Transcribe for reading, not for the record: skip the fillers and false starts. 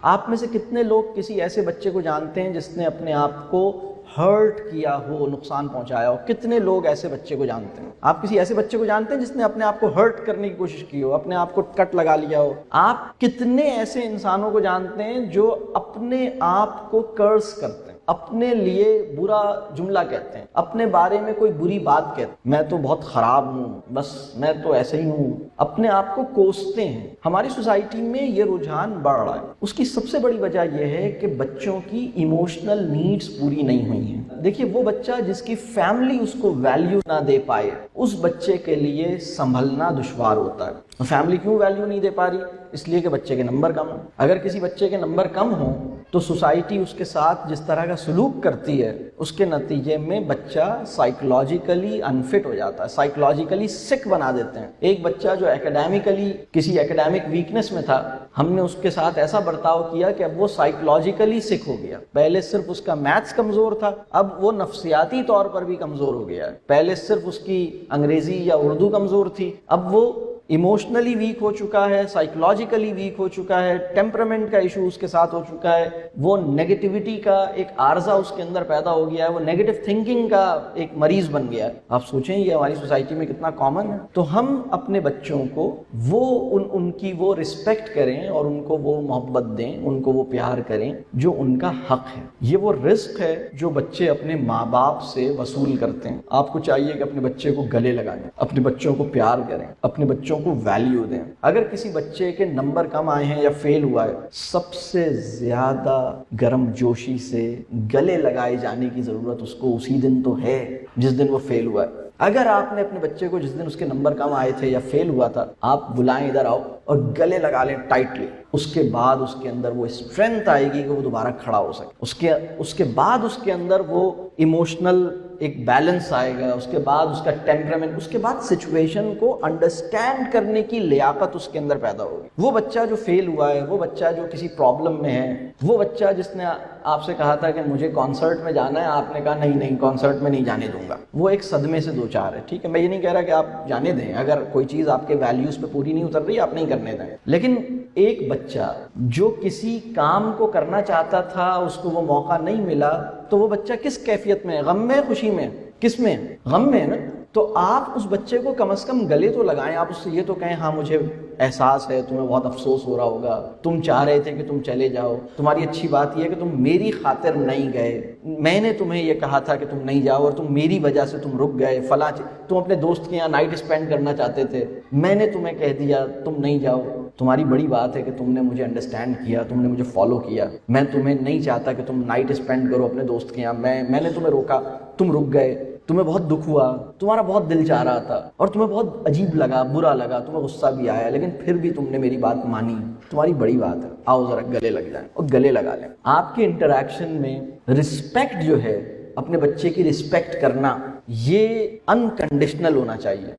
آپ میں سے کتنے لوگ کسی ایسے بچے کو جانتے ہیں جس نے اپنے آپ کو ہرٹ کیا ہو، نقصان پہنچایا ہو؟ کتنے لوگ ایسے بچے کو جانتے ہیں؟ آپ کسی ایسے بچے کو جانتے ہیں جس نے اپنے آپ کو ہرٹ کرنے کی کوشش کی ہو، اپنے آپ کو کٹ لگا لیا ہو؟ آپ کتنے ایسے انسانوں کو جانتے ہیں جو اپنے آپ کو کرس کرتے ہیں، اپنے لیے برا جملہ کہتے ہیں، اپنے بارے میں کوئی بری بات کہتے ہیں، میں تو بہت خراب ہوں، بس میں تو ایسے ہی ہوں، اپنے آپ کو کوستے ہیں؟ ہماری سوسائٹی میں یہ رجحان بڑھ رہا ہے۔ اس کی سب سے بڑی وجہ یہ ہے کہ بچوں کی ایموشنل نیڈز پوری نہیں ہوئی ہیں۔ دیکھیے، وہ بچہ جس کی فیملی اس کو ویلیو نہ دے پائے، اس بچے کے لیے سنبھلنا دشوار ہوتا ہے۔ فیملی کیوں ویلیو نہیں دے پا رہی؟ اس لیے کہ بچے کے نمبر کم ہوں۔ اگر کسی بچے کے نمبر کم ہوں تو سوسائٹی اس کے ساتھ جس طرح کا سلوک کرتی ہے، اس کے نتیجے میں بچہ سائیکولوجیکلی انفٹ ہو جاتا ہے، سائیکولوجیکلی سک بنا دیتے ہیں۔ ایک بچہ جو ایکیڈیمکلی کسی ایکیڈیمک ویکنس میں تھا، ہم نے اس کے ساتھ ایسا برتاؤ کیا کہ اب وہ سائیکولوجیکلی سک ہو گیا۔ پہلے صرف اس کا میتھس کمزور تھا، اب وہ نفسیاتی طور پر بھی کمزور ہو گیا ہے۔ پہلے صرف اس کی انگریزی یا اردو کمزور تھی، اب وہ ایموشنلی ویک ہو چکا ہے، سائیکولوجیکلی ویک ہو چکا ہے، ٹیمپرامنٹ کا ایشو اس کے ساتھ ہو چکا ہے، وہ نیگیٹیوٹی کا ایک عارضہ اس کے اندر پیدا ہو گیا ہے، وہ نیگیٹو تھنکنگ کا ایک مریض بن گیا ہے۔ آپ سوچیں یہ ہماری سوسائٹی میں کتنا کامن ہے۔ تو ہم اپنے بچوں کو ان کی وہ رسپیکٹ کریں اور ان کو وہ محبت دیں، ان کو وہ پیار کریں جو ان کا حق ہے۔ یہ وہ رزق ہے جو بچے اپنے ماں باپ سے وصول کرتے ہیں۔ آپ کو چاہیے کہ اپنے بچے کو گلے لگائیں، اپنے بچوں کو پیار کریں، اپنے بچوں کو ویلیو دیں۔ اگر کسی بچے کے نمبر کم آئے ہیں یا فیل ہوا ہے، سب سے زیادہ گرم جوشی سے گلے لگائے جانے کی ضرورت اس کو اسی دن تو ہے جس دن وہ فیل ہوا ہے۔ اگر آپ نے اپنے بچے کو جس دن اس کے نمبر کم آئے تھے یا فیل ہوا تھا، آپ بلائیں ادھر آؤ اور گلے لگا لیں ٹائٹلی، اس کے بعد اس کے اندر وہ اسٹرینتھ آئے گی کہ وہ دوبارہ کھڑا ہو سکے۔ اس کے بعد اس کے اندر وہ ایموشنل ایک بیلنس آئے گا، اس کے بعد اس کا ٹیمپرامنٹ، اس کے بعد سچویشن کو انڈرسٹینڈ کرنے کی لیاقت اس کے اندر پیدا ہوگی۔ وہ بچہ جو فیل ہوا ہے، وہ بچہ جو کسی پرابلم میں ہے، وہ بچہ جس نے آپ سے کہا تھا کہ مجھے کانسرٹ میں جانا ہے، آپ نے کہا نہیں کانسرٹ میں نہیں جانے دوں گا، وہ ایک صدمے سے دو چار ہے۔ ٹھیک ہے، میں یہ نہیں کہہ رہا کہ آپ جانے دیں، اگر کوئی چیز آپ کے ویلیوز پہ پوری نہیں اتر رہی آپ نہیں کرنے دیں، لیکن ایک بچہ جو کسی کام کو کرنا چاہتا تھا، اس کو وہ موقع نہیں ملا، تو وہ بچہ کس کیفیت میں ہے؟ غم میں، خوشی میں؟ کس میں؟ غم میں ہے نا۔ تو آپ اس بچے کو کم از کم گلے تو لگائیں، آپ اس سے یہ تو کہیں ہاں مجھے احساس ہے، تمہیں بہت افسوس ہو رہا ہوگا، تم چاہ رہے تھے کہ تم چلے جاؤ، تمہاری اچھی بات یہ ہے کہ تم میری خاطر نہیں گئے، میں نے تمہیں یہ کہا تھا کہ تم نہیں جاؤ اور تم میری وجہ سے تم رک گئے، فلاں تم اپنے دوست کے یہاں نائٹ اسپینڈ کرنا چاہتے تھے، میں نے تمہیں کہہ دیا تم نہیں جاؤ، تمہاری بڑی بات ہے کہ تم نے مجھے انڈرسٹینڈ کیا، تم نے مجھے فالو کیا، میں تمہیں نہیں چاہتا کہ تم نائٹ اسپینڈ کرو اپنے دوست کے یہاں، میں نے تمہیں روکا، تم رک گئے، تمہیں بہت دکھ ہوا، تمہارا بہت دل چاہ رہا تھا اور تمہیں بہت عجیب لگا، برا لگا، تمہیں غصہ بھی آیا، لیکن پھر بھی تم نے میری بات مانی، تمہاری بڑی بات ہے، آؤ ذرا گلے لگ جائیں، اور گلے لگا لیں۔ آپ کے انٹریکشن میں رسپیکٹ جو ہے، اپنے بچے کی رسپیکٹ کرنا، یہ انکنڈیشنل ہونا چاہیے۔